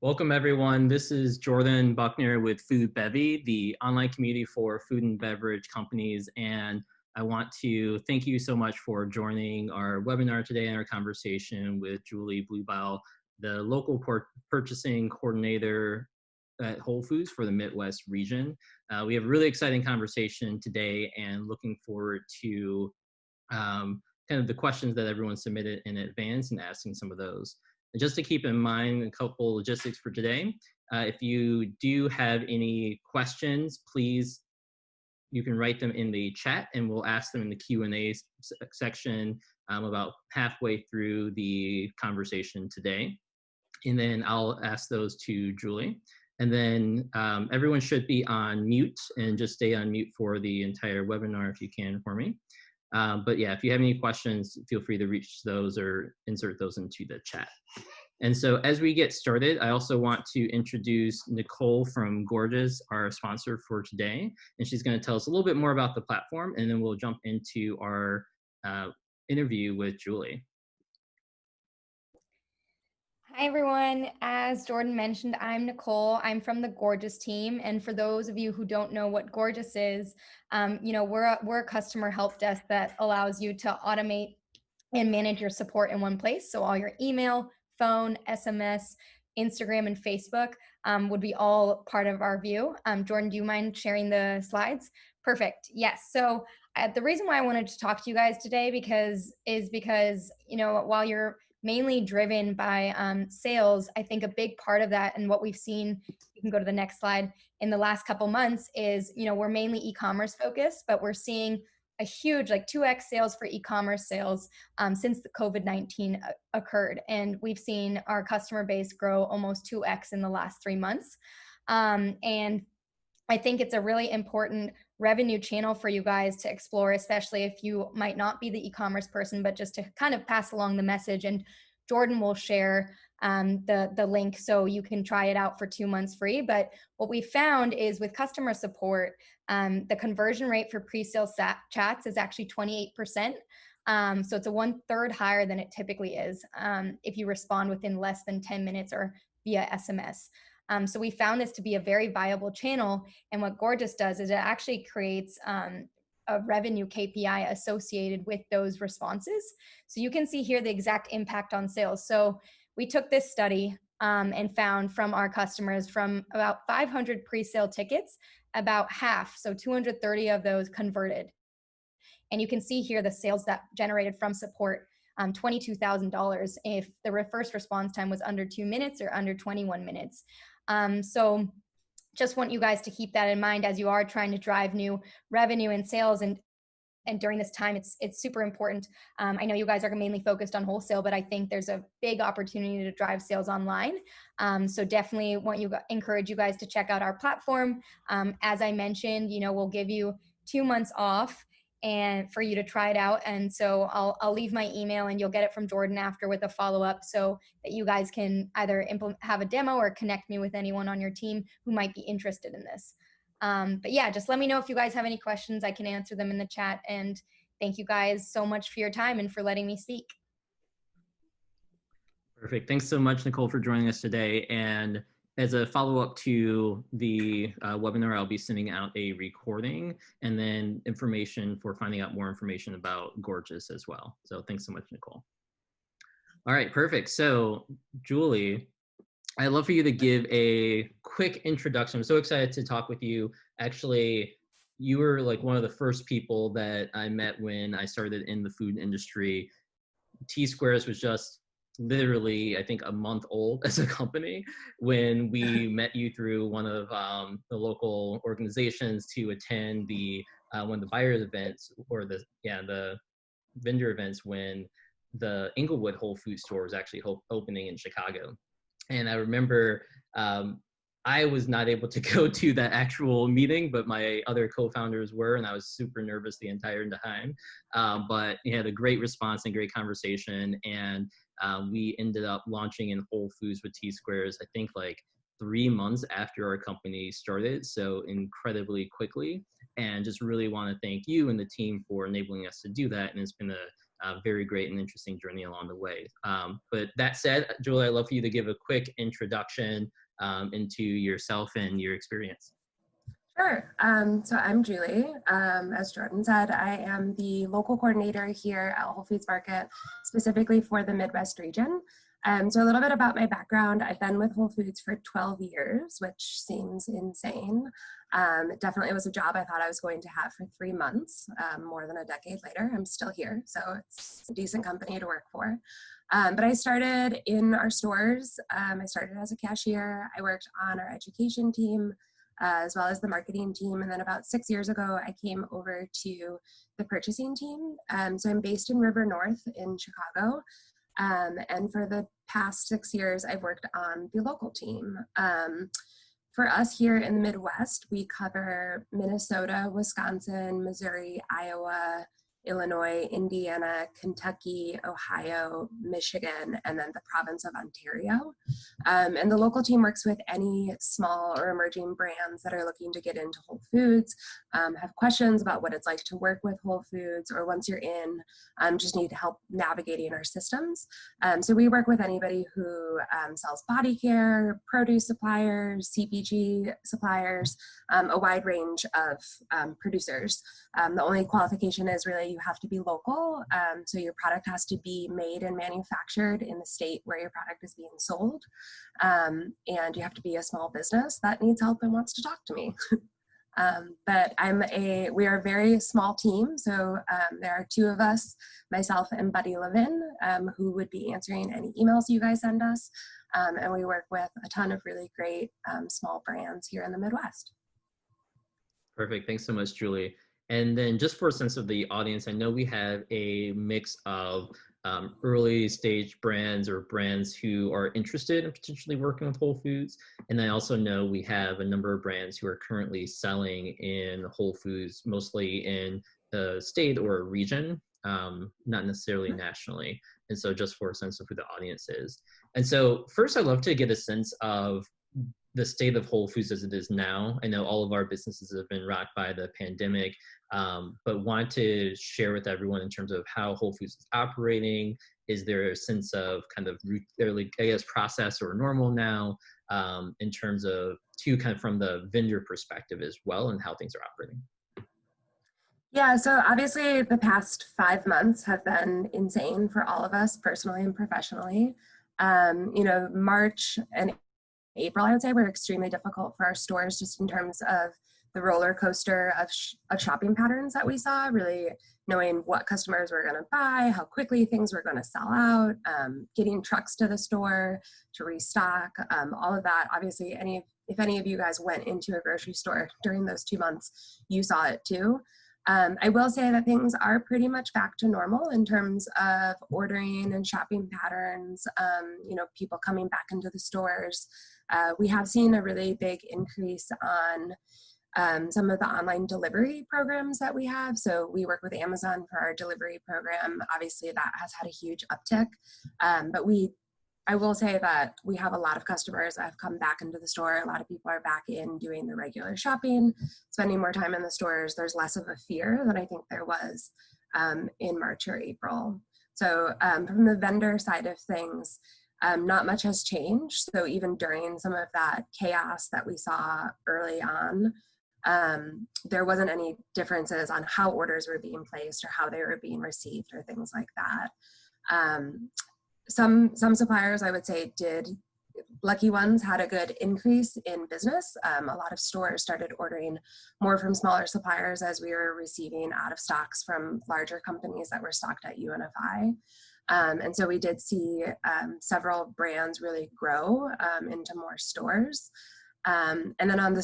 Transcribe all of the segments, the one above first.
Welcome everyone. This is Jordan Buckner with Foodbevy, the online community for food and beverage companies. And I want to thank you so much for joining our webinar today and our conversation with Julie Blubaugh, the local purchasing coordinator at Whole Foods for the Midwest region. We have a really exciting conversation today and looking forward to kind of the questions that everyone submitted in advance and asking some of those. And just to keep in mind a couple logistics for today, if you do have any questions, please, you can write them in the chat and we'll ask them in the Q&A section about halfway through the conversation today. And then I'll ask those to Julie. And then everyone should be on mute and just stay on mute for the entire webinar if you can for me. But yeah, if you have any questions, feel free to reach those or insert those into the chat. And so as we get started, I also want to introduce Nicole from Gorgeous, our sponsor for today. And she's going to tell us a little bit more about the platform, and then we'll jump into our interview with Julie. Hi, everyone. As Jordan mentioned, I'm Nicole. I'm from the Gorgeous team. And for those of you who don't know what Gorgeous is, we're a customer help desk that allows you to automate and manage your support in one place. So all your email, phone, SMS, Instagram, and Facebook would be all part of our view. Jordan, do you mind sharing the slides? Perfect. Yes. So the reason why I wanted to talk to you guys today is because, while you're mainly driven by sales, I think a big part of that and what we've seen, you can go to the next slide, in the last couple months is, we're mainly e-commerce focused, but we're seeing a huge, like 2x sales for e-commerce sales since the COVID-19 occurred. And we've seen our customer base grow almost 2x in the last 3 months. And I think it's a really important revenue channel for you guys to explore, especially if you might not be the e-commerce person, but just to kind of pass along the message. And Jordan will share the link so you can try it out for 2 months free. But what we found is with customer support, the conversion rate for pre-sale chats is actually 28%. So it's a 1/3 higher than it typically is if you respond within less than 10 minutes or via SMS. So we found this to be a very viable channel. And what Gorgeous does is it actually creates a revenue KPI associated with those responses. So you can see here the exact impact on sales. So we took this study and found from our customers, from about 500 pre-sale tickets, about half, so 230 of those converted. And you can see here the sales that generated from support, $22,000 if the first response time was under 2 minutes or under 21 minutes. So just want you guys to keep that in mind as you are trying to drive new revenue and sales. And during this time, it's super important. I know you guys are mainly focused on wholesale, but I think there's a big opportunity to drive sales online. So definitely encourage you guys to check out our platform. As I mentioned, we'll give you 2 months off and for you to try it out. And so I'll leave my email and you'll get it from Jordan after with a follow-up so that you guys can either have a demo or connect me with anyone on your team who might be interested in this. But yeah, just let me know if you guys have any questions. I can answer them in the chat. And thank you guys so much for your time and for letting me speak. Perfect. Thanks so much, Nicole, for joining us today. And as a follow-up to the webinar, I'll be sending out a recording and then information for finding out more information about Gorgeous as well. So thanks so much, Nicole. All right, perfect. So Julie, I'd love for you to give a quick introduction. I'm so excited to talk with you. Actually, you were like one of the first people that I met when I started in the food industry. T-Squares was just literally, I think, a month old as a company when we met you through one of the local organizations to attend one of the buyers events or the vendor events when the Inglewood Whole Foods store was actually opening in Chicago. And I remember I was not able to go to that actual meeting, but my other co-founders were, and I was super nervous the entire time. But we had a great response and great conversation, and we ended up launching in Whole Foods with T-Squares, I think like 3 months after our company started, so incredibly quickly. And just really want to thank you and the team for enabling us to do that. And it's been a very great and interesting journey along the way. But that said, Julie, I'd love for you to give a quick introduction into yourself and your experience. Sure. So I'm Julie. As Jordan said, I am the local coordinator here at Whole Foods Market, specifically for the Midwest region. So a little bit about my background. I've been with Whole Foods for 12 years, which seems insane. It definitely was a job I thought I was going to have for 3 months. More than a decade later, I'm still here. So it's a decent company to work for. But I started in our stores. I started as a cashier. I worked on our education team, as well as the marketing team. And then about 6 years ago, I came over to the purchasing team. So I'm based in River North in Chicago. And for the past 6 years, I've worked on the local team. For us here in the Midwest, we cover Minnesota, Wisconsin, Missouri, Iowa, Illinois, Indiana, Kentucky, Ohio, Michigan, and then the province of Ontario. And the local team works with any small or emerging brands that are looking to get into Whole Foods, have questions about what it's like to work with Whole Foods, or once you're in, just need help navigating our systems. So we work with anybody who sells body care, produce suppliers, CPG suppliers, a wide range of producers. The only qualification is really you have to be local. So your product has to be made and manufactured in the state where your product is being sold. And you have to be a small business that needs help and wants to talk to me. But we are a very small team. So there are 2 of us, myself and Buddy Levin, who would be answering any emails you guys send us. And we work with a ton of really great small brands here in the Midwest. Perfect. Thanks so much, Julie. And then just for a sense of the audience, I know we have a mix of early stage brands or brands who are interested in potentially working with Whole Foods. And I also know we have a number of brands who are currently selling in Whole Foods, mostly in the state or a region, not necessarily nationally. And so just for a sense of who the audience is. And so first, I'd love to get a sense of the state of Whole Foods as it is now. I know all of our businesses have been rocked by the pandemic, but want to share with everyone in terms of how Whole Foods is operating. Is there a sense of kind of, process or normal now in terms of, kind of from the vendor perspective as well, and how things are operating? Yeah, so obviously the past 5 months have been insane for all of us personally and professionally. March and April, I would say, were extremely difficult for our stores just in terms of the roller coaster of shopping patterns that we saw, really knowing what customers were going to buy, how quickly things were going to sell out, getting trucks to the store to restock, all of that. Obviously, if any of you guys went into a grocery store during those 2 months, you saw it too. I will say that things are pretty much back to normal in terms of ordering and shopping patterns, people coming back into the stores. We have seen a really big increase on some of the online delivery programs that we have. So we work with Amazon for our delivery program. Obviously that has had a huge uptick, but I will say that we have a lot of customers that have come back into the store. A lot of people are back in doing the regular shopping, spending more time in the stores. There's less of a fear than I think there was in March or April. So from the vendor side of things, not much has changed. So even during some of that chaos that we saw early on, there wasn't any differences on how orders were being placed or how they were being received or things like that. Some suppliers, I would say, lucky ones had a good increase in business. A lot of stores started ordering more from smaller suppliers as we were receiving out of stocks from larger companies that were stocked at UNFI. And so we did see several brands really grow into more stores. And then on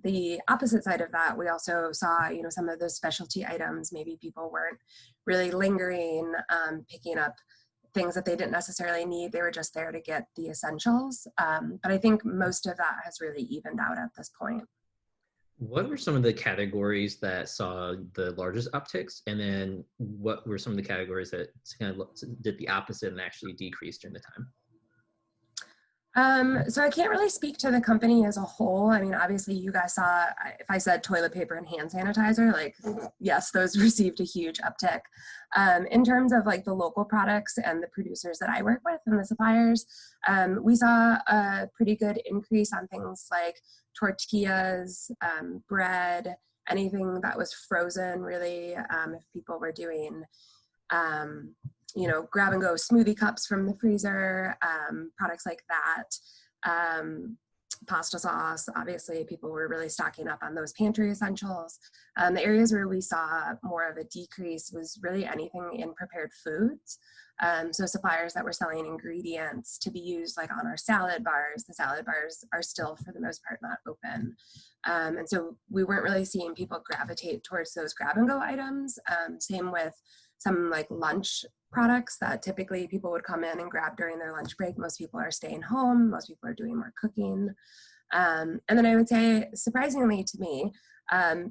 the opposite side of that, we also saw, some of those specialty items, maybe people weren't really lingering, picking up things that they didn't necessarily need. They were just there to get the essentials. But I think most of that has really evened out at this point. What were some of the categories that saw the largest upticks? And then what were some of the categories that kind of did the opposite and actually decreased during the time? So I can't really speak to the company as a whole. I mean, obviously you guys saw, if I said toilet paper and hand sanitizer, like, yes, those received a huge uptick. In terms of like the local products and the producers that I work with and the suppliers, we saw a pretty good increase on things like tortillas, bread, anything that was frozen really, if people were doing grab and go smoothie cups from the freezer, products like that. Pasta sauce, obviously people were really stocking up on those pantry essentials. The areas where we saw more of a decrease was really anything in prepared foods. So suppliers that were selling ingredients to be used like on our salad bars, the salad bars are still for the most part not open. And so we weren't really seeing people gravitate towards those grab and go items. Same with some like lunch products that typically people would come in and grab during their lunch break. Most people are staying home. Most people are doing more cooking. And then I would say, surprisingly to me,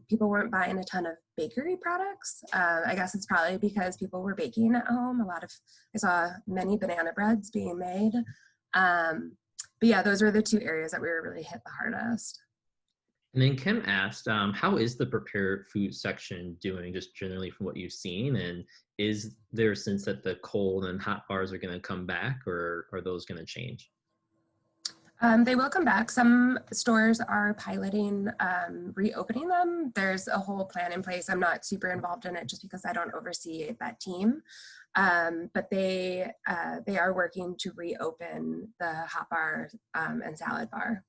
people weren't buying a ton of bakery products. I guess it's probably because people were baking at home. I saw many banana breads being made. But yeah, those were the two areas that we were really hit the hardest. And then Kim asked, how is the prepared food section doing just generally from what you've seen? And is there a sense that the cold and hot bars are going to come back, or are those going to change? They will come back. Some stores are piloting reopening them. There's a whole plan in place. I'm not super involved in it just because I don't oversee that team. But they are working to reopen the hot bar and salad bar.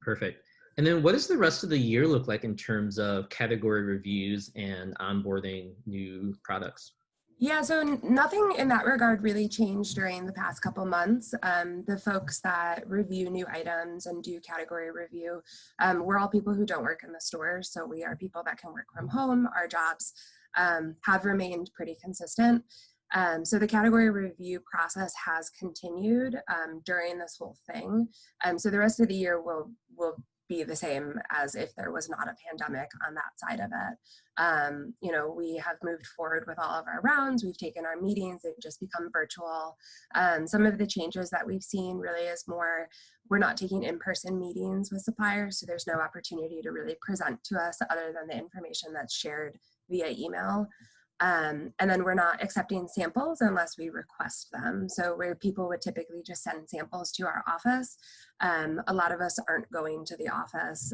Perfect. And then what does the rest of the year look like in terms of category reviews and onboarding new products? Yeah, so nothing in that regard really changed during the past couple months. The folks that review new items and do category review, we're all people who don't work in the stores, so we are people that can work from home. Our jobs have remained pretty consistent. So the category review process has continued during this whole thing. So the rest of the year will be the same as if there was not a pandemic on that side of it. We have moved forward with all of our rounds. We've taken our meetings. They've just become virtual. Some of the changes that we've seen really is more, we're not taking in-person meetings with suppliers, so there's no opportunity to really present to us other than the information that's shared via email. And then we're not accepting samples unless we request them. So where people would typically just send samples to our office, a lot of us aren't going to the office.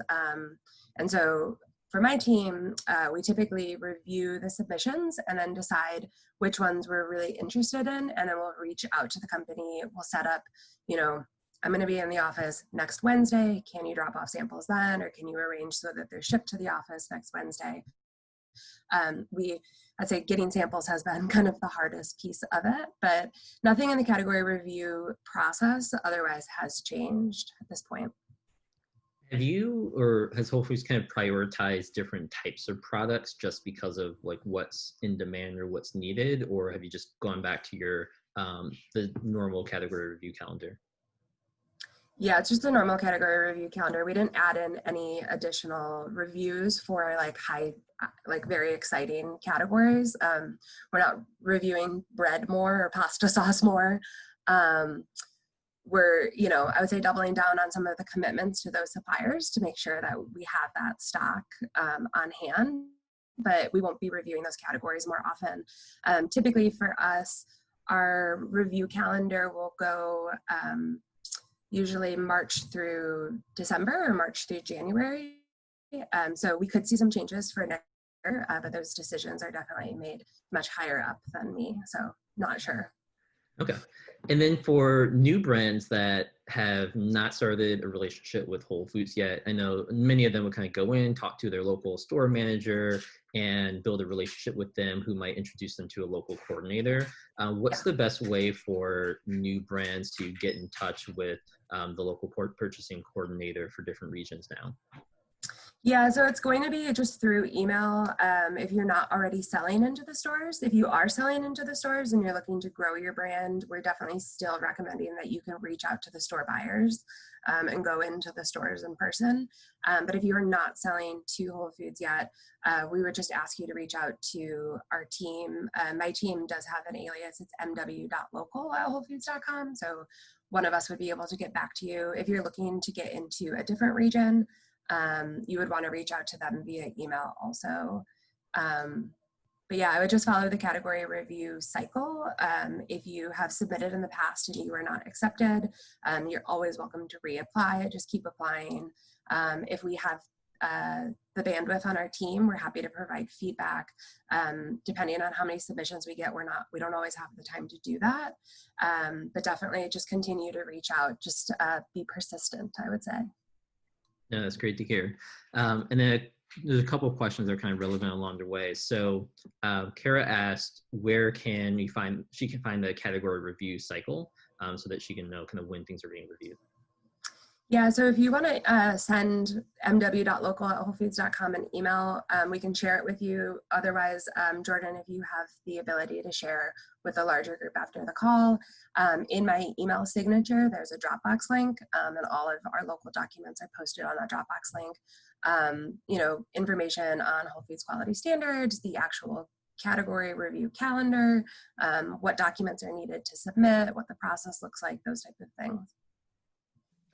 And so for my team, we typically review the submissions and then decide which ones we're really interested in. And then we'll reach out to the company. We'll set up, I'm going to be in the office next Wednesday. Can you drop off samples then? Or can you arrange so that they're shipped to the office next Wednesday? I'd say getting samples has been kind of the hardest piece of it, but nothing in the category review process otherwise has changed at this point. Have you, or has Whole Foods kind of prioritized different types of products just because of like what's in demand or what's needed, or have you just gone back to your the normal category review calendar? Yeah, it's just the normal category review calendar. We didn't add in any additional reviews for like very exciting categories. We're not reviewing bread more or pasta sauce more. We're, I would say doubling down on some of the commitments to those suppliers to make sure that we have that stock on hand, but we won't be reviewing those categories more often. Typically for us, our review calendar will go usually March through December or March through January. So we could see some changes for next year, but those decisions are definitely made much higher up than me. So not sure. Okay. And then for new brands that have not started a relationship with Whole Foods yet, I know many of them would kind of go in, talk to their local store manager and build a relationship with them who might introduce them to a local coordinator. What's the best way for new brands to get in touch with the local purchasing coordinator for different regions now? Yeah, so it's going to be just through email if you're not already selling into the stores. If you are selling into the stores and you're looking to grow your brand, we're definitely still recommending that you can reach out to the store buyers and go into the stores in person. But if you're not selling to Whole Foods yet, we would just ask you to reach out to our team. My team does have an alias. It's mw.local@wholefoods.com. So one of us would be able to get back to you. If you're looking to get into a different region, you would want to reach out to them via email also. But yeah, I would just follow the category review cycle. If you have submitted in the past and you were not accepted, you're always welcome to reapply. Just keep applying. If we have the bandwidth on our team, we're happy to provide feedback. Depending on how many submissions we get, we don't always have the time to do that. But definitely just continue to reach out. Just be persistent, I would say. Yeah, that's great to hear. And then there's a couple of questions that are kind of relevant along the way. So Kara asked, where can she can find the category review cycle so that she can know kind of when things are being reviewed. Yeah, so if you want to send mw.local@wholefoods.com an email, we can share it with you. Otherwise, Jordan, if you have the ability to share with a larger group after the call, in my email signature, there's a Dropbox link, and all of our local documents are posted on that Dropbox link. You know, information on Whole Foods quality standards, the actual category review calendar, what documents are needed to submit, what the process looks like, those type of things.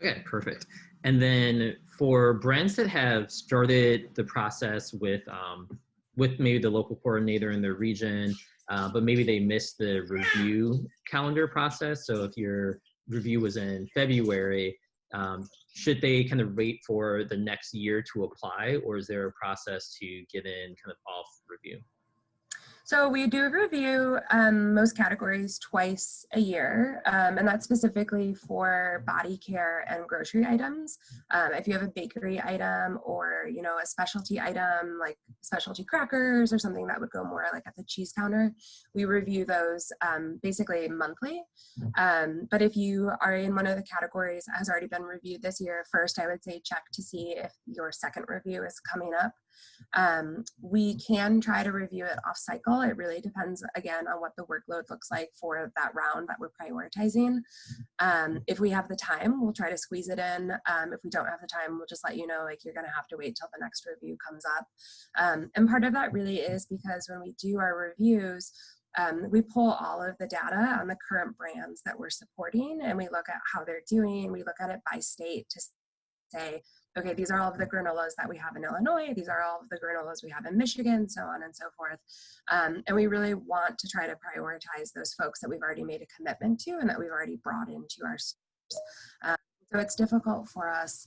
Okay, perfect. And then for brands that have started the process with maybe the local coordinator in their region, but maybe they missed the review calendar process. So if your review was in February, should they kind of wait for the next year to apply, or is there a process to get in kind of off review? So we do review most categories twice a year, and that's specifically for body care and grocery items. If you have a bakery item or, you know, a specialty item like specialty crackers or something that would go more like at the cheese counter, we review those basically monthly. But if you are in one of the categories that has already been reviewed this year, first I would say check to see if your second review is coming up. We can try to review it off cycle. It really depends, again, on what the workload looks like for that round that we're prioritizing. If we have the time, we'll try to squeeze it in. If we don't have the time, we'll just let you know, like, you're going to have to wait till the next review comes up. And part of that really is because when we do our reviews, we pull all of the data on the current brands that we're supporting, and we look at how they're doing. We look at it by state to say, okay, these are all of the granolas that we have in Illinois, these are all of the granolas we have in Michigan, so on and so forth. And we really want to try to prioritize those folks that we've already made a commitment to and that we've already brought into our stores. So it's difficult for us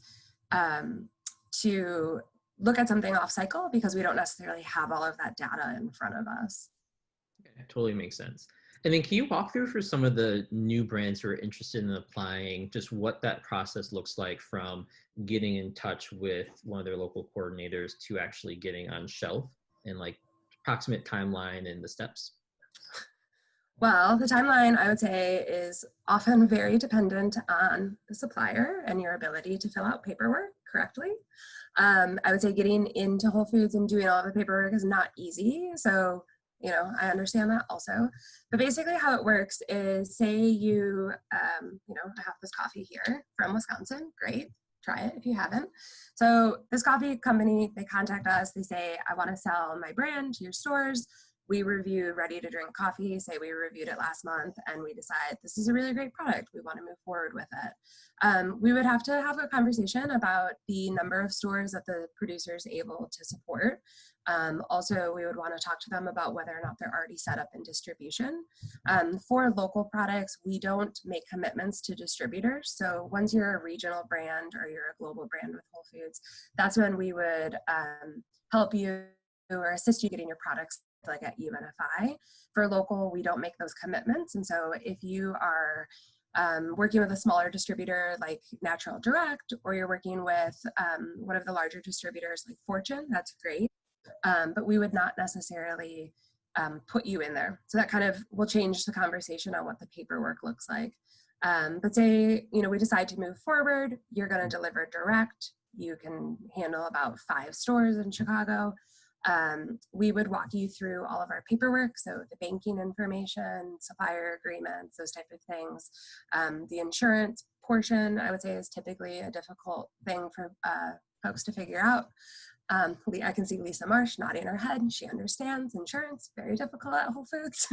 to look at something off cycle because we don't necessarily have all of that data in front of us. Okay, totally makes sense. And then can you walk through for some of the new brands who are interested in applying, just what that process looks like from getting in touch with one of their local coordinators to actually getting on shelf, and like approximate timeline and the steps? Well, the timeline, I would say, is often very dependent on the supplier and your ability to fill out paperwork correctly. I would say getting into Whole Foods and doing all of the paperwork is not easy. So, you know, I understand that also. But basically how it works is, say you, you know, I have this coffee here from Wisconsin. Great. Try it if you haven't. So this coffee company, they contact us. They say, I want to sell my brand to your stores. We review ready to drink coffee, say we reviewed it last month, and we decide this is a really great product. We want to move forward with it. We would have to have a conversation about the number of stores that the producer is able to support. Also, we would want to talk to them about whether or not they're already set up in distribution. For local products, we don't make commitments to distributors. So once you're a regional brand or you're a global brand with Whole Foods, that's when we would help you or assist you getting your products like at UNFI. For local, we don't make those commitments. And so if you are working with a smaller distributor like Natural Direct, or you're working with one of the larger distributors like Fortune, that's great. But we would not necessarily put you in there. So that kind of will change the conversation on what the paperwork looks like. But say, you know, we decide to move forward, you're going to deliver direct. You can handle about 5 stores in Chicago. We would walk you through all of our paperwork, so the banking information, supplier agreements, those type of things. The insurance portion, I would say, is typically a difficult thing for folks to figure out. I can see Lisa Marsh nodding her head. She understands insurance, very difficult at Whole Foods.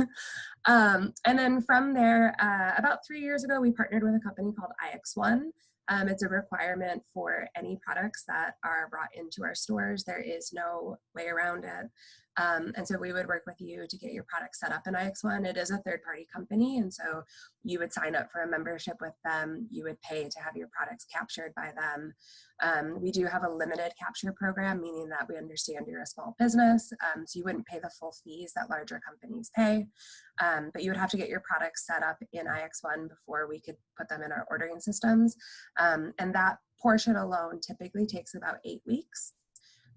And then from there, about 3 years ago, we partnered with a company called IX1. It's a requirement for any products that are brought into our stores. There is no way around it. And so we would work with you to get your product set up in IX1. It is a third-party company, and so you would sign up for a membership with them. You would pay to have your products captured by them. We do have a limited capture program, meaning that we understand you're a small business, so you wouldn't pay the full fees that larger companies pay, but you would have to get your products set up in IX1 before we could put them in our ordering systems. And that portion alone typically takes about 8 weeks.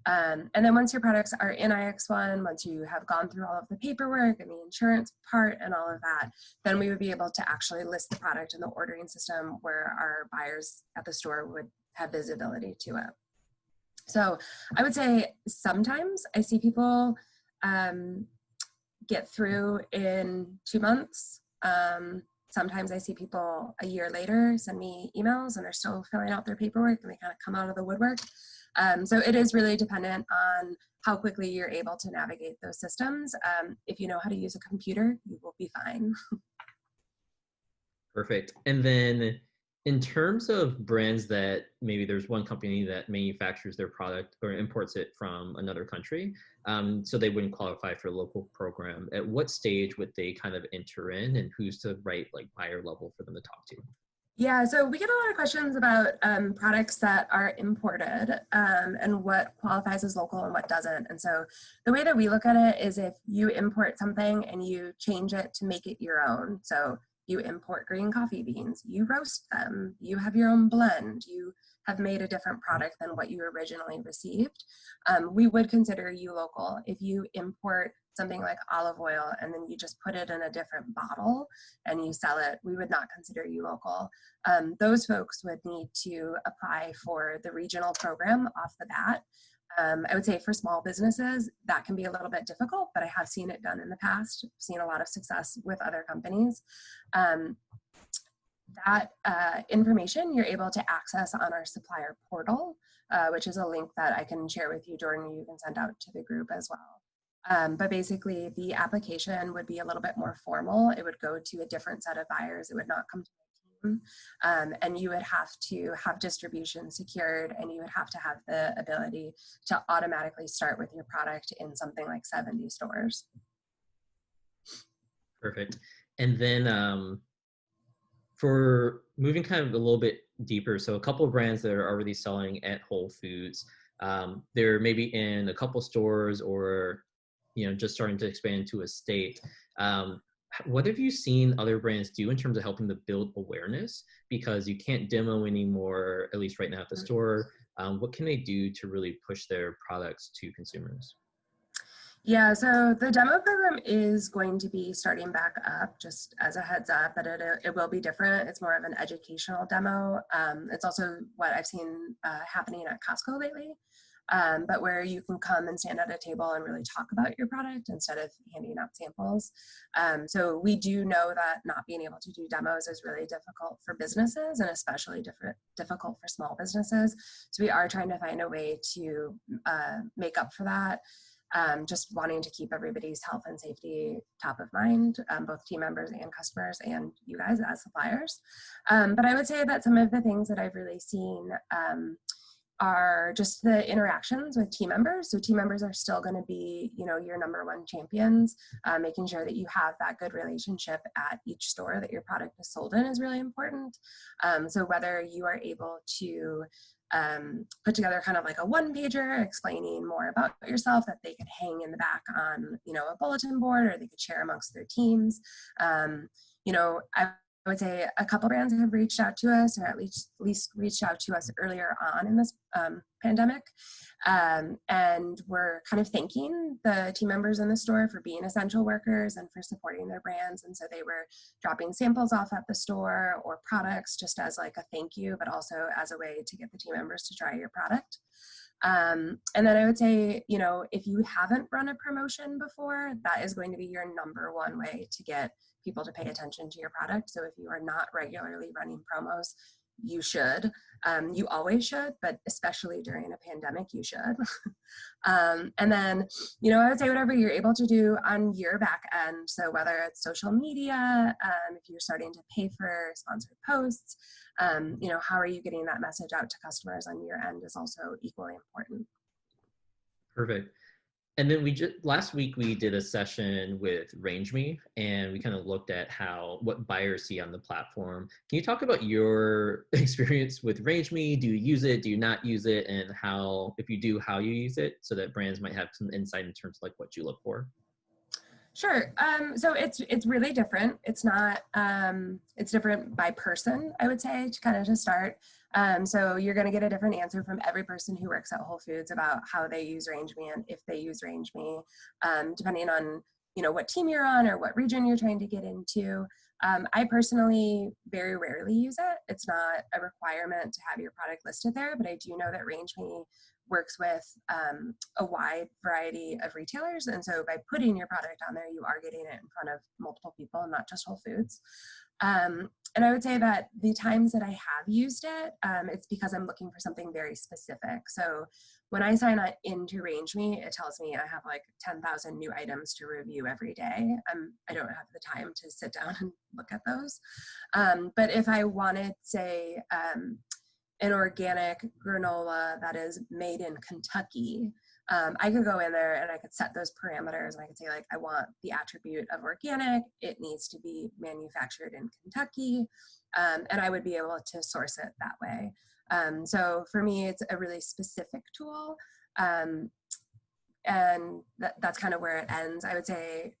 And then once your products are in IX1, once you have gone through all of the paperwork and the insurance part and all of that, then we would be able to actually list the product in the ordering system where our buyers at the store would have visibility to it. So I would say sometimes I see people get through in 2 months. Sometimes I see people a year later send me emails and they're still filling out their paperwork and they kind of come out of the woodwork. So it is really dependent on how quickly you're able to navigate those systems. If you know how to use a computer, you will be fine. Perfect. And then in terms of brands that maybe there's one company that manufactures their product or imports it from another country, so they wouldn't qualify for a local program, at what stage would they kind of enter in, and who's the right like buyer level for them to talk to? Yeah, so we get a lot of questions about products that are imported and what qualifies as local and what doesn't. And so the way that we look at it is if you import something and you change it to make it your own. So you import green coffee beans, you roast them, you have your own blend, you have made a different product than what you originally received. We would consider you local. If you import something like olive oil and then you just put it in a different bottle and you sell it, we would not consider you local. Those folks would need to apply for the regional program off the bat. I would say for small businesses, that can be a little bit difficult, but I have seen it done in the past. I've seen a lot of success with other companies. That information you're able to access on our supplier portal, which is a link that I can share with you, Jordan, you can send out to the group as well. But basically the application would be a little bit more formal. It would go to a different set of buyers. It would not come to my team. And you would have to have distribution secured, and you would have to have the ability to automatically start with your product in something like 70 stores. Perfect. And then for moving kind of a little bit deeper, so a couple of brands that are already selling at Whole Foods, they're maybe in a couple stores or just starting to expand to a state. What have you seen other brands do in terms of helping to build awareness? Because you can't demo anymore, at least right now at the store. What can they do to really push their products to consumers? Yeah, so the demo program is going to be starting back up, just as a heads up, but it will be different. It's more of an educational demo. It's also what I've seen happening at Costco lately, but where you can come and stand at a table and really talk about your product instead of handing out samples. So we do know that not being able to do demos is really difficult for businesses, and especially difficult for small businesses. So we are trying to find a way to make up for that. Just wanting to keep everybody's health and safety top of mind, both team members and customers and you guys as suppliers. But I would say that some of the things that I've really seen are just the interactions with team members. So team members are still going to be, your number one champions. Making sure that you have that good relationship at each store that your product is sold in is really important. So whether you are able to put together kind of like a one-pager explaining more about yourself that they could hang in the back on, a bulletin board, or they could share amongst their teams. I would say a couple brands have reached out to us, or at least reached out to us earlier on in this pandemic. And we're kind of thanking the team members in the store for being essential workers and for supporting their brands. And so they were dropping samples off at the store or products just as like a thank you, but also as a way to get the team members to try your product. And then I would say, if you haven't run a promotion before, that is going to be your number one way to get people to pay attention to your product. So if you are not regularly running promos, you should. You always should, but especially during a pandemic, you should. And then, I would say whatever you're able to do on your back end. So whether it's social media, if you're starting to pay for sponsored posts, how are you getting that message out to customers on your end is also equally important. Perfect. And then last week we did a session with RangeMe, and we kind of looked at what buyers see on the platform. Can you talk about your experience with RangeMe? Do you use it? Do you not use it? And if you do, how you use it, so that brands might have some insight in terms of like what you look for? Sure. So it's really different. It's not, it's different by person, I would say, to start. So you're going to get a different answer from every person who works at Whole Foods about how they use RangeMe and if they use RangeMe, depending on, what team you're on or what region you're trying to get into. I personally very rarely use it. It's not a requirement to have your product listed there, but I do know that RangeMe works with a wide variety of retailers. And so by putting your product on there, you are getting it in front of multiple people, not just Whole Foods. And I would say that the times that I have used it, it's because I'm looking for something very specific. So when I sign into RangeMe, it tells me I have like 10,000 new items to review every day. I don't have the time to sit down and look at those. But if I wanted, say, an organic granola that is made in Kentucky, I could go in there and I could set those parameters, and I could say, like, I want the attribute of organic, it needs to be manufactured in Kentucky, and I would be able to source it that way. So for me, it's a really specific tool, and that's kind of where it ends. I would say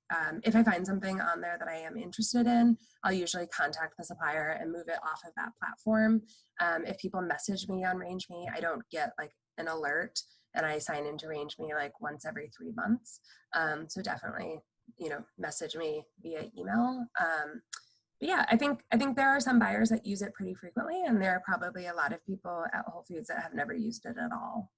if I find something on there that I am interested in, I'll usually contact the supplier and move it off of that platform. If people message me on RangeMe, I don't get like an alert, and I sign into RangeMe like once every 3 months. So definitely, message me via email. But yeah, I think there are some buyers that use it pretty frequently, and there are probably a lot of people at Whole Foods that have never used it at all.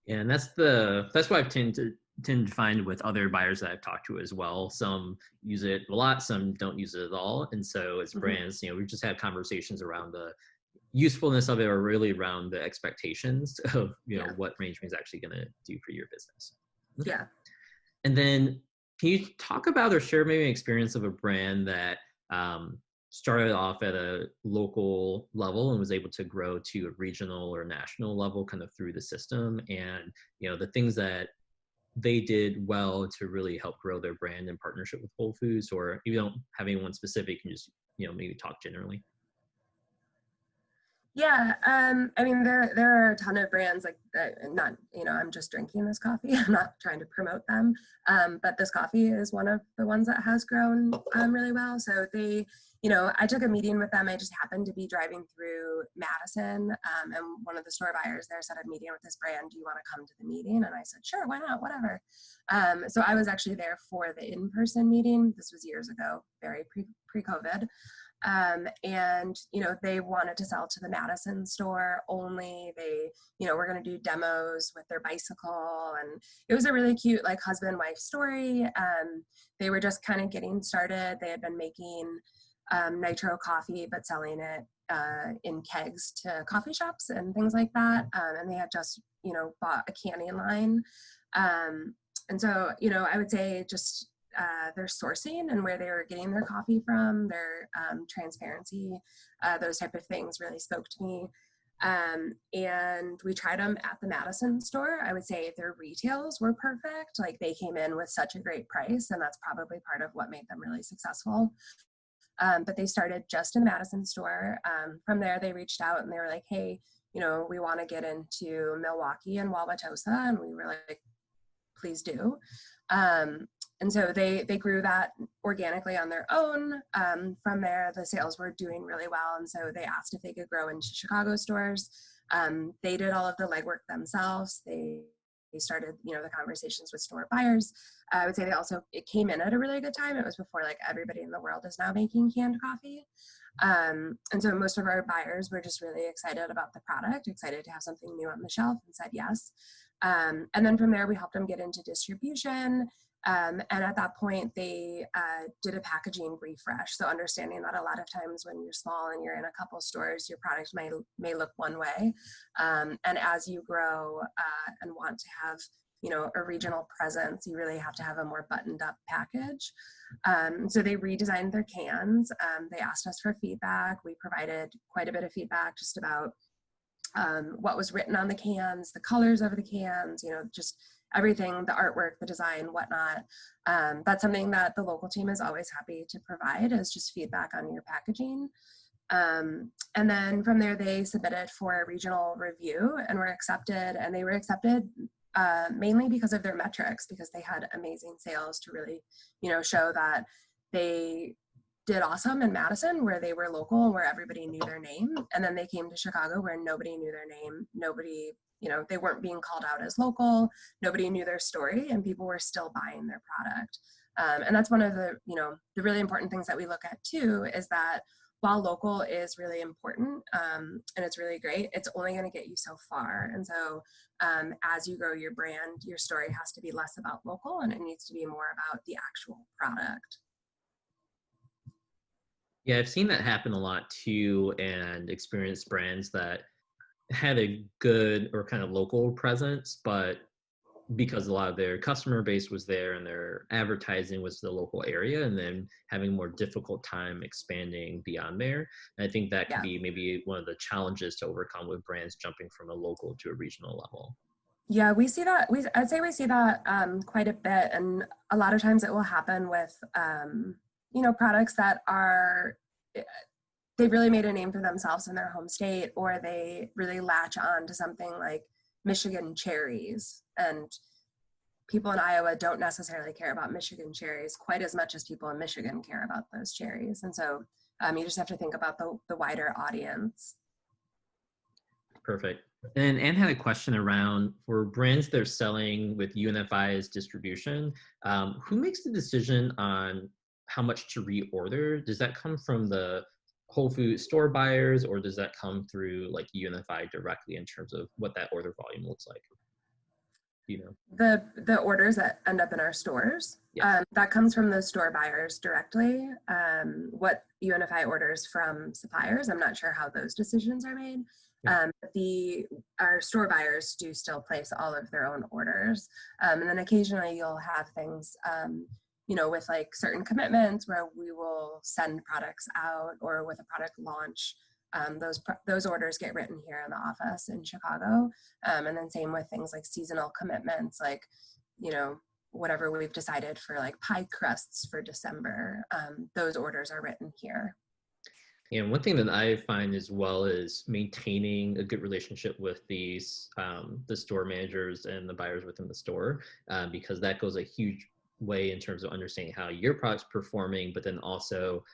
Yeah, and that's what I've tend to find with other buyers that I've talked to as well. Some use it a lot, some don't use it at all. And so as brands, we've just had conversations around the usefulness of it, or really around the expectations of what RangeMe is actually going to do for your business. Yeah. And then can you talk about or share maybe an experience of a brand that started off at a local level and was able to grow to a regional or national level kind of through the system, and the things that they did well to really help grow their brand in partnership with Whole Foods? Or if you don't have anyone specific, you can just maybe talk generally. Yeah, I mean, there are a ton of brands like that. Not, I'm just drinking this coffee. I'm not trying to promote them, but this coffee is one of the ones that has grown really well. So they, I took a meeting with them. I just happened to be driving through Madison, and one of the store buyers there said, "I'm meeting with this brand. Do you want to come to the meeting?" And I said, "Sure, why not? Whatever." So I was actually there for the in-person meeting. This was years ago, very pre-COVID. And they wanted to sell to the Madison store only. They were going to do demos with their bicycle, and it was a really cute like husband-wife story. They were just kind of getting started. They had been making nitro coffee but selling it in kegs to coffee shops and things like that, and they had just bought a canning line, and so I would say just their sourcing and where they were getting their coffee from, their transparency, those type of things really spoke to me. And we tried them at the Madison store. I would say their retails were perfect. Like, they came in with such a great price, and that's probably part of what made them really successful. But they started just in the Madison store. From there, they reached out and they were like, "Hey, we want to get into Milwaukee and Wauwatosa." And we were like, "Please do." And so they grew that organically on their own. From there, the sales were doing really well. And so they asked if they could grow into Chicago stores. They did all of the legwork themselves. They started, the conversations with store buyers. I would say it came in at a really good time. It was before like everybody in the world is now making canned coffee. And so most of our buyers were just really excited about the product, excited to have something new on the shelf, and said yes. And then from there, we helped them get into distribution. And at that point, they did a packaging refresh. So understanding that a lot of times when you're small and you're in a couple stores, your product may look one way. And as you grow and want to have, a regional presence, you really have to have a more buttoned up package. So they redesigned their cans. They asked us for feedback. We provided quite a bit of feedback just about what was written on the cans, the colors of the cans, just everything, the artwork, the design, whatnot. That's something that the local team is always happy to provide, is just feedback on your packaging. And then from there, they submitted for a regional review and were accepted, and they were accepted mainly because of their metrics, because they had amazing sales to really, show that they did awesome in Madison, where they were local, where everybody knew their name. And then they came to Chicago, where nobody knew their name. Nobody, they weren't being called out as local. Nobody knew their story, and people were still buying their product. And that's one of the, the really important things that we look at too, is that while local is really important and it's really great, it's only going to get you so far. And so as you grow your brand, your story has to be less about local, and it needs to be more about the actual product. Yeah, I've seen that happen a lot too, and experienced brands that had a good or kind of local presence, but because a lot of their customer base was there and their advertising was the local area, and then having a more difficult time expanding beyond there. And I think that could be maybe one of the challenges to overcome with brands jumping from a local to a regional level. Yeah, we see that. I'd say we see that quite a bit, and a lot of times it will happen with products that are, they've really made a name for themselves in their home state, or they really latch on to something like Michigan cherries, and people in Iowa don't necessarily care about Michigan cherries quite as much as people in Michigan care about those cherries. And so you just have to think about the wider audience. Perfect. And Anne had a question around, for brands that are selling with UNFI as distribution, who makes the decision on how much to reorder? Does that come from the Whole Foods store buyers, or does that come through like UNFI directly in terms of what that order volume looks like? The orders that end up in our stores, yes. That comes from the store buyers directly. What UNFI orders from suppliers, I'm not sure how those decisions are made. Our store buyers do still place all of their own orders, and then occasionally you'll have things with like certain commitments where we will send products out, or with a product launch, those orders get written here in the office in Chicago. And then same with things like seasonal commitments, like, whatever we've decided for like pie crusts for December, those orders are written here. And one thing that I find as well is maintaining a good relationship with these the store managers and the buyers within the store, because that goes a huge way in terms of understanding how your product's performing, but then also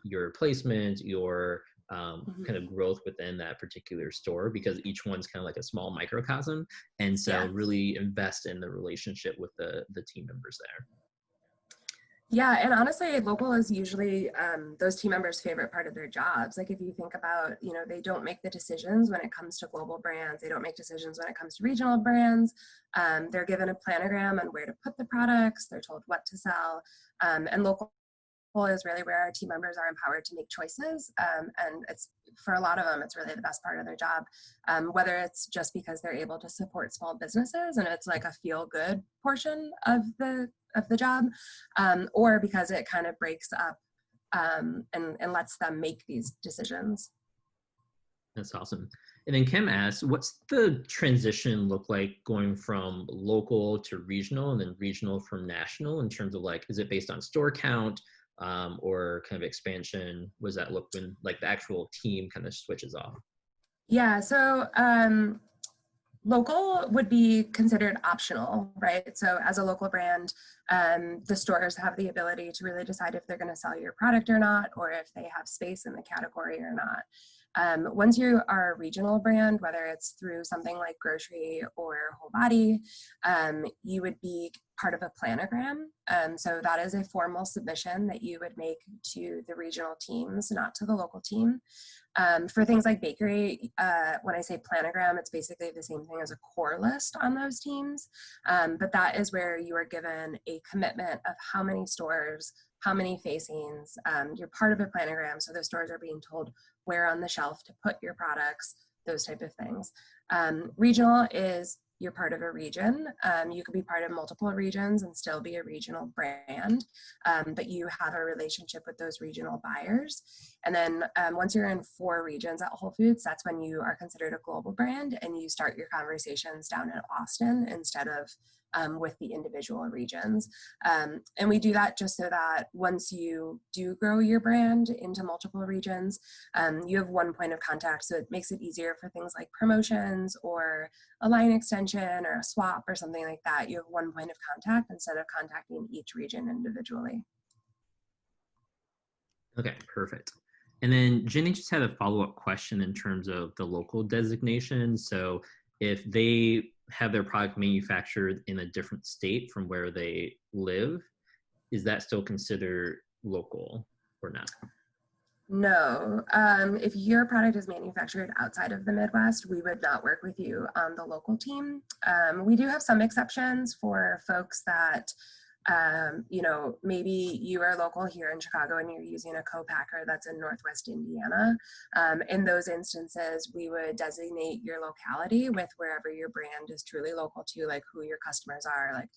your placement, your kind of growth within that particular store, because each one's kind of like a small microcosm. And so really invest in the relationship with the team members there. Yeah, and honestly, local is usually those team members' favorite part of their jobs. Like if you think about, they don't make the decisions when it comes to global brands. They don't make decisions when it comes to regional brands. They're given a planogram on where to put the products. They're told what to sell. And local is really where our team members are empowered to make choices. And it's, for a lot of them, it's really the best part of their job, whether it's just because they're able to support small businesses and it's like a feel good portion of the job, or because it kind of breaks up and lets them make these decisions. That's awesome. And then Kim asks, what's the transition look like going from local to regional, and then regional from national, in terms of like, is it based on store count or kind of expansion? What does that look when like the actual team kind of switches off? Yeah, so local would be considered optional, right? So as a local brand, the stores have the ability to really decide if they're going to sell your product or not, or if they have space in the category or not. Once you are a regional brand, whether it's through something like grocery or whole body, you would be part of a planogram. So that is a formal submission that you would make to the regional teams, not to the local team. For things like bakery, when I say planogram, it's basically the same thing as a core list on those teams. But that is where you are given a commitment of how many stores, how many facings. You're part of a planogram, so the stores are being told where on the shelf to put your products, those type of things. Regional is you're part of a region. You could be part of multiple regions and still be a regional brand, but you have a relationship with those regional buyers. And then once you're in 4 regions at Whole Foods, that's when you are considered a global brand and you start your conversations down in Austin instead of with the individual regions. And we do that just so that once you do grow your brand into multiple regions, you have one point of contact. So it makes it easier for things like promotions or a line extension or a swap or something like that. You have one point of contact instead of contacting each region individually. Okay, perfect. And then Jenny just had a follow-up question in terms of the local designation. So if they have their product manufactured in a different state from where they live, is that still considered local or not? No, if your product is manufactured outside of the Midwest, we would not work with you on the local team. We do have some exceptions for folks that you know, maybe you are local here in Chicago and you're using a co-packer that's in Northwest Indiana. In those instances, we would designate your locality with wherever your brand is truly local to, like who your customers are, like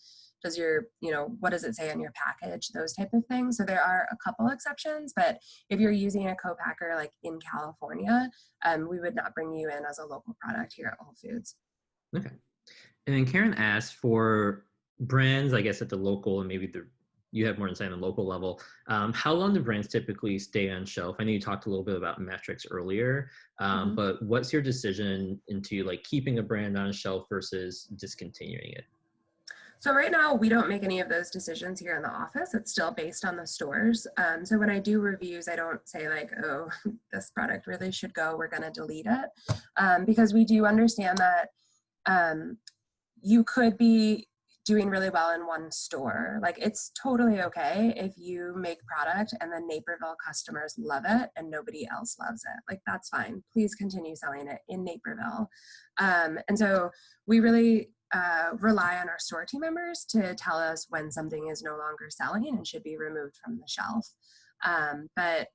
does your, you know, what does it say on your package, those type of things. So there are a couple exceptions, but if you're using a co-packer like in California, we would not bring you in as a local product here at Whole Foods. Okay. And then Karen asked for brands, I guess at the local and maybe you have more insight on the local level. How long do brands typically stay on shelf? I know you talked a little bit about metrics earlier, but what's your decision into like keeping a brand on shelf versus discontinuing it? So right now, we don't make any of those decisions here in the office. It's still based on the stores. So when I do reviews, I don't say like, oh, this product really should go, we're going to delete it. Because we do understand that you could be doing really well in one store. Like it's totally okay if you make product and then Naperville customers love it and nobody else loves it. Like that's fine. Please continue selling it in Naperville. And so we really rely on our store team members to tell us when something is no longer selling and should be removed from the shelf. But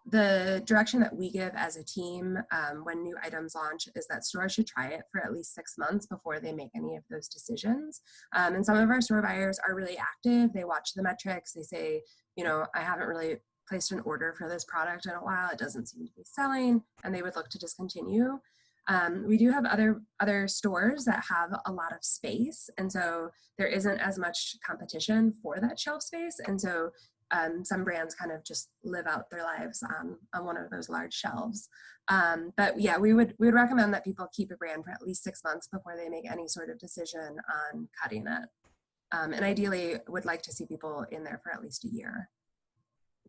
the direction that we give as a team when new items launch is that stores should try it for at least 6 months before they make any of those decisions. And some of our store buyers are really active. They watch the metrics. They say, you know, I haven't really placed an order for this product in a while. It doesn't seem to be selling, and they would look to discontinue. We do have other stores that have a lot of space, and so there isn't as much competition for that shelf space. And so some brands kind of just live out their lives on one of those large shelves. But yeah, we would recommend that people keep a brand for at least 6 months before they make any sort of decision on cutting it. And ideally would like to see people in there for at least a year.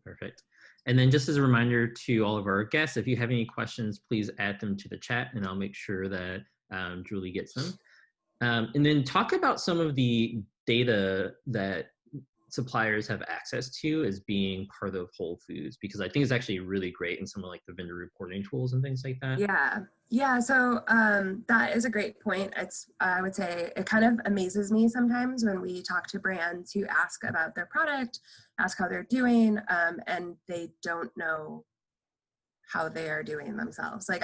Perfect. And then just as a reminder to all of our guests, if you have any questions, please add them to the chat and I'll make sure that Julie gets them. And then talk about some of the data that suppliers have access to as being part of Whole Foods, because I think it's actually really great in some of like the vendor reporting tools and things like that. Yeah. So that is a great point. I would say it kind of amazes me sometimes when we talk to brands who ask about their product, ask how they're doing, and they don't know how they are doing themselves. Like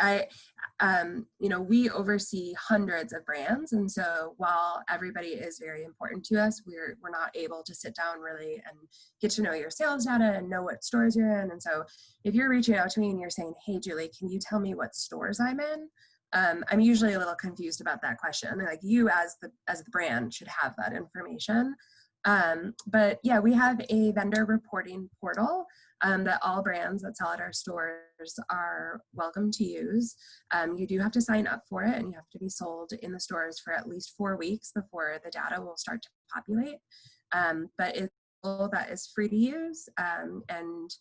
you know, we oversee hundreds of brands. And so while everybody is very important to us, we're not able to sit down really and get to know your sales data and know what stores you're in. And so if you're reaching out to me and you're saying, hey, Julie, can you tell me what stores I'm in? I'm usually a little confused about that question. Like you as the brand should have that information. But yeah, we have a vendor reporting portal that all brands that sell at our stores are welcome to use. You do have to sign up for it and you have to be sold in the stores for at least 4 weeks before the data will start to populate. But it's a tool that is free to use. And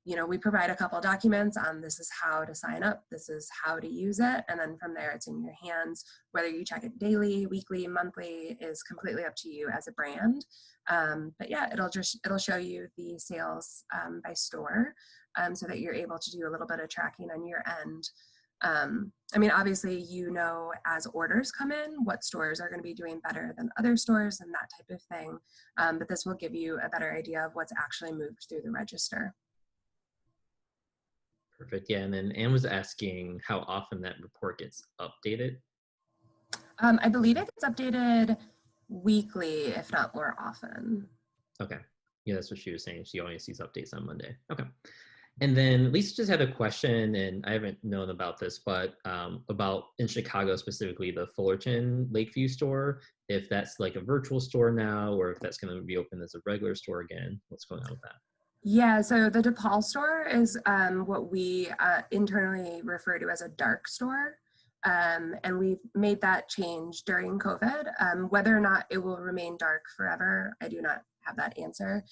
you know, we provide a couple documents on this is how to sign up, this is how to use it, and then from there it's in your hands. Whether you check it daily, weekly, monthly is completely up to you as a brand. But yeah, it'll show you the sales by store. so that you're able to do a little bit of tracking on your end. I mean, obviously, you know, as orders come in, what stores are going to be doing better than other stores and that type of thing. But this will give you a better idea of what's actually moved through the register. Perfect. Yeah. And then Anne was asking how often that report gets updated. I believe it gets updated weekly, if not more often. Okay. Yeah, that's what she was saying. She only sees updates on Monday. Okay. And then Lisa just had a question, and I haven't known about this, but about in Chicago specifically, the Fullerton Lakeview store, if that's like a virtual store now, or if that's going to be open as a regular store again. What's going on with that? Yeah, so the DePaul store is what we internally refer to as a dark store. And we made that change during COVID. Whether or not it will remain dark forever, I do not have that answer.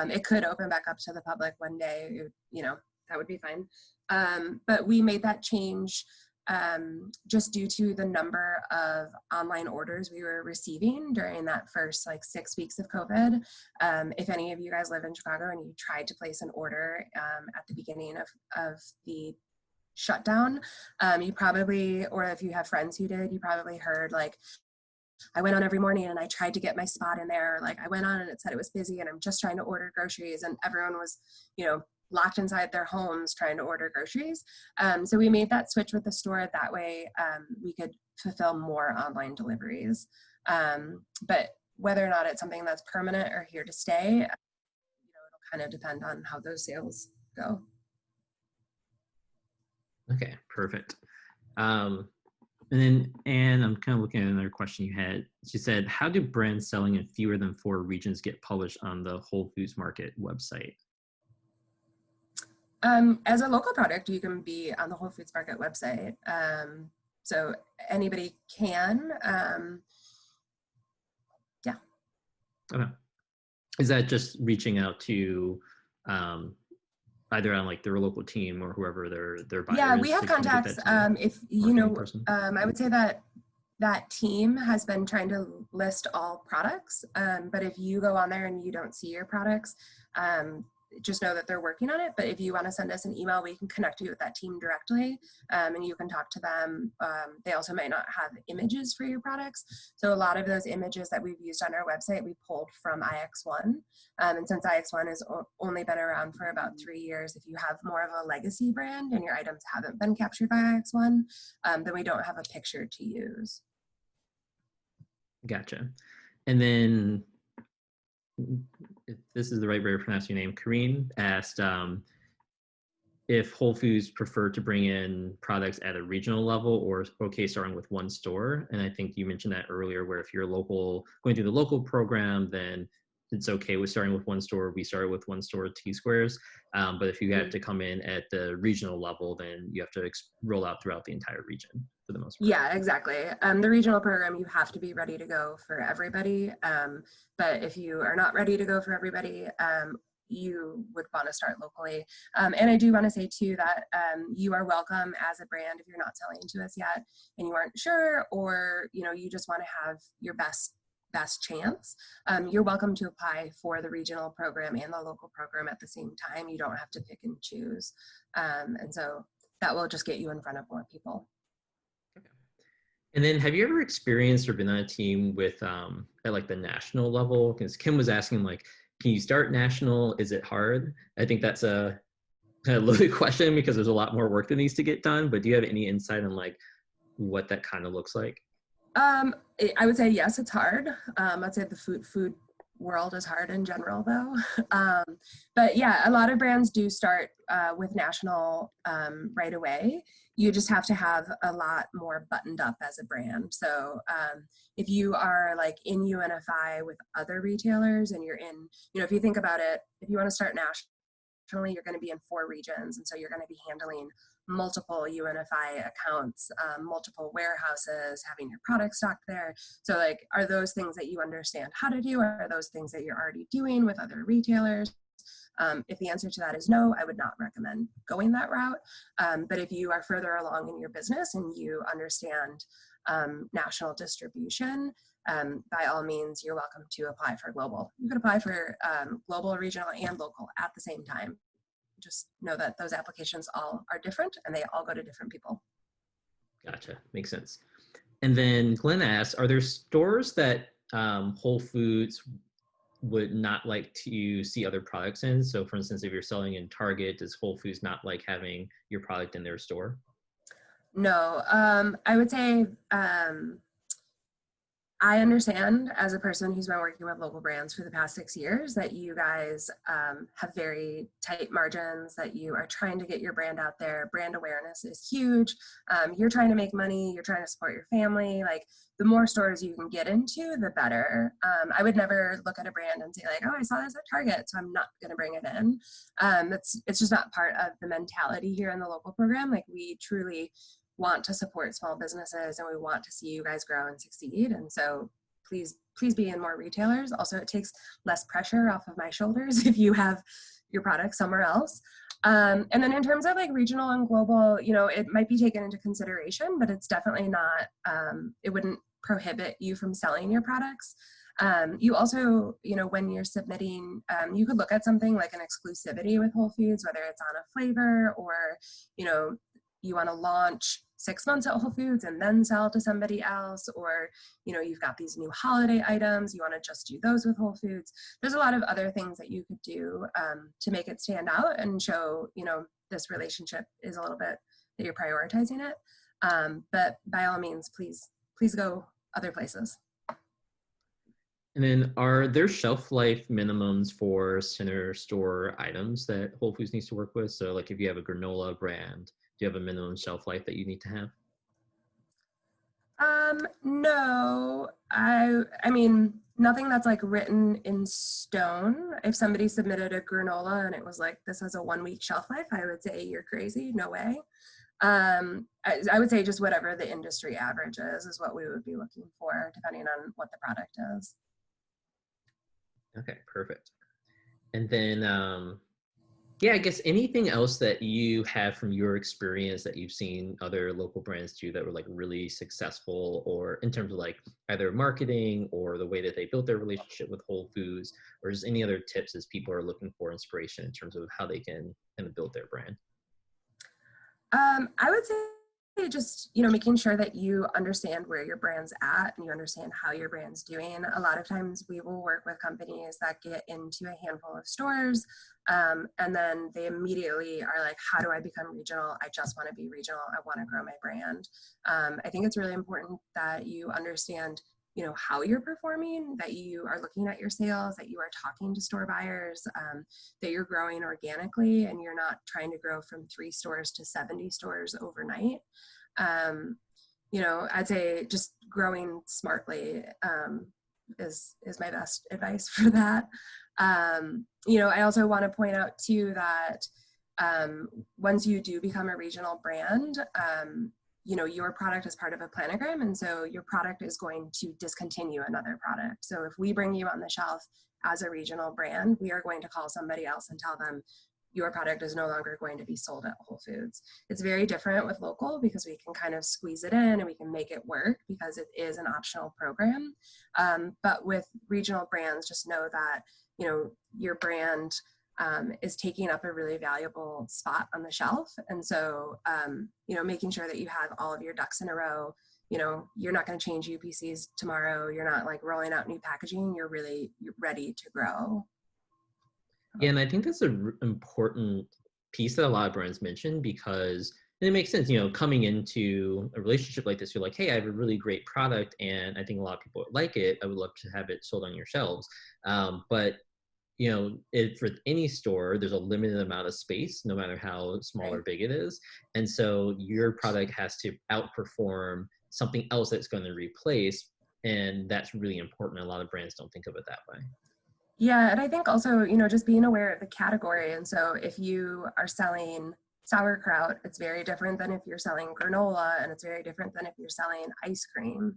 It could open back up to the public one day, you know, that would be fine. But we made that change just due to the number of online orders we were receiving during that first like 6 weeks of COVID. If any of you guys live in Chicago and you tried to place an order at the beginning of the shutdown, you probably, or if you have friends who did, you probably heard like, I went on every morning and I tried to get my spot in there. Like I went on and it said it was busy and I'm just trying to order groceries, and everyone was, you know, locked inside their homes trying to order groceries. So we made that switch with the store. That way we could fulfill more online deliveries. But whether or not it's something that's permanent or here to stay, you know, it'll kind of depend on how those sales go. Okay, perfect. And then, Anne, I'm kind of looking at another question you had. She said, how do brands selling in fewer than 4 regions get published on the Whole Foods Market website? As a local product, you can be on the Whole Foods Market website. So anybody can, yeah. Okay. Is that just reaching out to either on like their local team or whoever their buyers? Yeah, we have contacts. If you know, I would say that that team has been trying to list all products. But if you go on there and you don't see your products, just know that they're working on it. But if you want to send us an email, we can connect you with that team directly, and you can talk to them. They also might not have images for your products. So a lot of those images that we've used on our website, we pulled from IX1. And since IX1 has only been around for about 3 years, if you have more of a legacy brand and your items haven't been captured by IX1, then we don't have a picture to use. Gotcha. And then, if this is the right way to pronounce your name, Kareen asked if Whole Foods prefer to bring in products at a regional level or okay starting with one store. And I think you mentioned that earlier, where if you're local, going through the local program, then it's okay with starting with one store. We started with one store, T-Squares. But if you have to come in at the regional level, then you have to roll out throughout the entire region for the most part. Yeah, exactly. The regional program, you have to be ready to go for everybody. But if you are not ready to go for everybody, you would want to start locally. And I do want to say too that you are welcome as a brand if you're not selling to us yet and you aren't sure, or you know, you just want to have your best chance. You're welcome to apply for the regional program and the local program at the same time. You don't have to pick and choose. And so that will just get you in front of more people. Okay. And then have you ever experienced or been on a team with at like the national level? Because Kim was asking like, can you start national? Is it hard? I think that's a kind of loaded question because there's a lot more work that needs to get done, but do you have any insight on like what that kind of looks like? I would say yes, it's hard. I'd say the food world is hard in general though. But yeah, a lot of brands do start with national right away. You just have to have a lot more buttoned up as a brand. So if you are like in UNFI with other retailers and you're in, you know, if you think about it, if you want to start nationally, you're going to be in 4 regions. And so you're going to be handling multiple UNFI accounts, multiple warehouses, having your product stocked there. So like, are those things that you understand how to do? Or are those things that you're already doing with other retailers? If the answer to that is no, I would not recommend going that route. But if you are further along in your business and you understand national distribution, by all means, you're welcome to apply for global. You could apply for global, regional, and local at the same time. just know that those applications all are different and they all go to different people. Gotcha. Makes sense. And then Glenn asks, are there stores that Whole Foods would not like to see other products in? So for instance, if you're selling in Target, does Whole Foods not like having your product in their store? No, I would say I understand as a person who's been working with local brands for the past 6 years that you guys have very tight margins, that you are trying to get your brand out there. Brand awareness is huge. You're trying to make money. You're trying to support your family. Like, the more stores you can get into, the better. I would never look at a brand and say like, oh, I saw this at Target, so I'm not going to bring it in. It's just not part of the mentality here in the local program. Like, we truly want to support small businesses and we want to see you guys grow and succeed. And so please be in more retailers. Also, it takes less pressure off of my shoulders if you have your product somewhere else. And then in terms of like regional and global, you know, it might be taken into consideration, but it's definitely not, it wouldn't prohibit you from selling your products. You also, you know, when you're submitting, you could look at something like an exclusivity with Whole Foods, whether it's on a flavor or, you know, you want to launch 6 months at Whole Foods and then sell to somebody else, or, you know, you've got these new holiday items, you want to just do those with Whole Foods. There's a lot of other things that you could do to make it stand out and show, you know, this relationship is a little bit that you're prioritizing it. But by all means, please go other places. And then are there shelf life minimums for center store items that Whole Foods needs to work with? So like if you have a granola brand, do you have a minimum shelf life that you need to have? No, I mean, nothing that's like written in stone. If somebody submitted a granola and it was like, this has a 1 week shelf life, I would say you're crazy, no way. I would say just whatever the industry average is what we would be looking for, depending on what the product is. Okay, perfect. And then, yeah, I guess anything else that you have from your experience that you've seen other local brands do that were like really successful, or in terms of like either marketing or the way that they built their relationship with Whole Foods, or just any other tips as people are looking for inspiration in terms of how they can kind of build their brand? I would say just, you know, making sure that you understand where your brand's at and you understand how your brand's doing. A lot of times we will work with companies that get into a handful of stores and then they immediately are like, how do I become regional? I just want to be regional. I want to grow my brand. I think it's really important that you understand, you know, how you're performing, that you are looking at your sales, that you are talking to store buyers, that you're growing organically and you're not trying to grow from 3 stores to 70 stores overnight. You know, I'd say just growing smartly is my best advice for that. You know, I also want to point out too that once you do become a regional brand, you know, your product is part of a planogram, and so your product is going to discontinue another product. So if we bring you on the shelf as a regional brand, we are going to call somebody else and tell them your product is no longer going to be sold at Whole Foods. It's very different with local because we can kind of squeeze it in and we can make it work because it is an optional program. But with regional brands, just know that, you know, your brand is taking up a really valuable spot on the shelf. And so, you know, making sure that you have all of your ducks in a row. You know, you're not going to change UPCs tomorrow. You're not like rolling out new packaging. You're ready to grow. Yeah, and I think that's an important piece that a lot of brands mention, because it makes sense, you know, coming into a relationship like this, you're like, hey, I have a really great product and I think a lot of people would like it. I would love to have it sold on your shelves. But you know, for any store, there's a limited amount of space, no matter how small or big it is. And so your product has to outperform something else that's going to replace. And that's really important. A lot of brands don't think of it that way. Yeah, and I think also, you know, just being aware of the category. And so if you are selling sauerkraut, it's very different than if you're selling granola, and it's very different than if you're selling ice cream.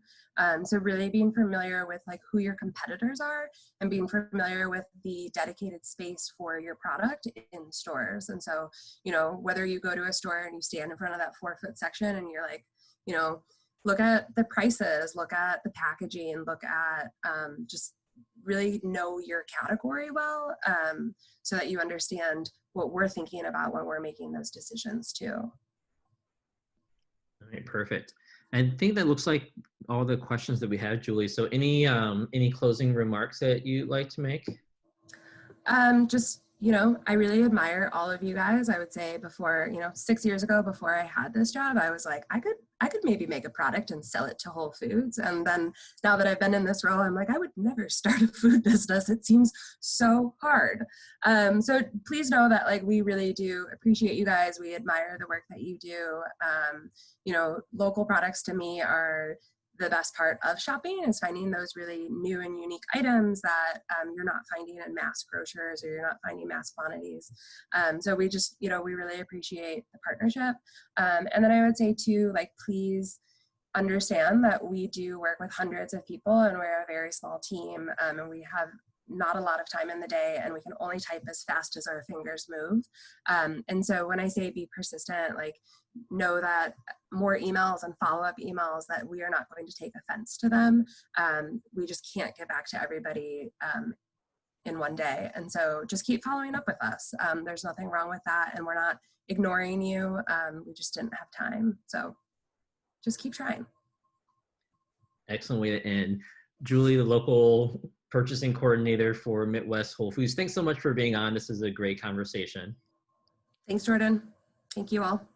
So really being familiar with like who your competitors are and being familiar with the dedicated space for your product in stores. And so, you know, whether you go to a store and you stand in front of that 4-foot section and you're like, you know, look at the prices, look at the packaging, look at just really know your category well, so that you understand what we're thinking about when we're making those decisions too. All right, perfect. I think that looks like all the questions that we have, Julie. So any closing remarks that you'd like to make? Just, I really admire all of you guys. I would say before, 6 years ago, before I had this job, I was like, I could maybe make a product and sell it to Whole Foods. And then now that I've been in this role, I'm like, I would never start a food business. It seems so hard. So please know that like, we really do appreciate you guys. We admire the work that you do. Local products to me are the best part of shopping, is finding those really new and unique items that you're not finding in mass grocers, or you're not finding mass quantities. So we just, we really appreciate the partnership. And then I would say too, like, please understand that we do work with hundreds of people, and we're a very small team, and we have not a lot of time in the day, and we can only type as fast as our fingers move. And so when I say be persistent, like, know that more emails and follow-up emails, that we are not going to take offense to them. We just can't get back to everybody in one day. And so just keep following up with us. There's nothing wrong with that, and we're not ignoring you. We just didn't have time. So just keep trying. Excellent way to end. Julie, the local purchasing coordinator for Midwest Whole Foods, thanks so much for being on. This is a great conversation. Thanks, Jordan. Thank you all.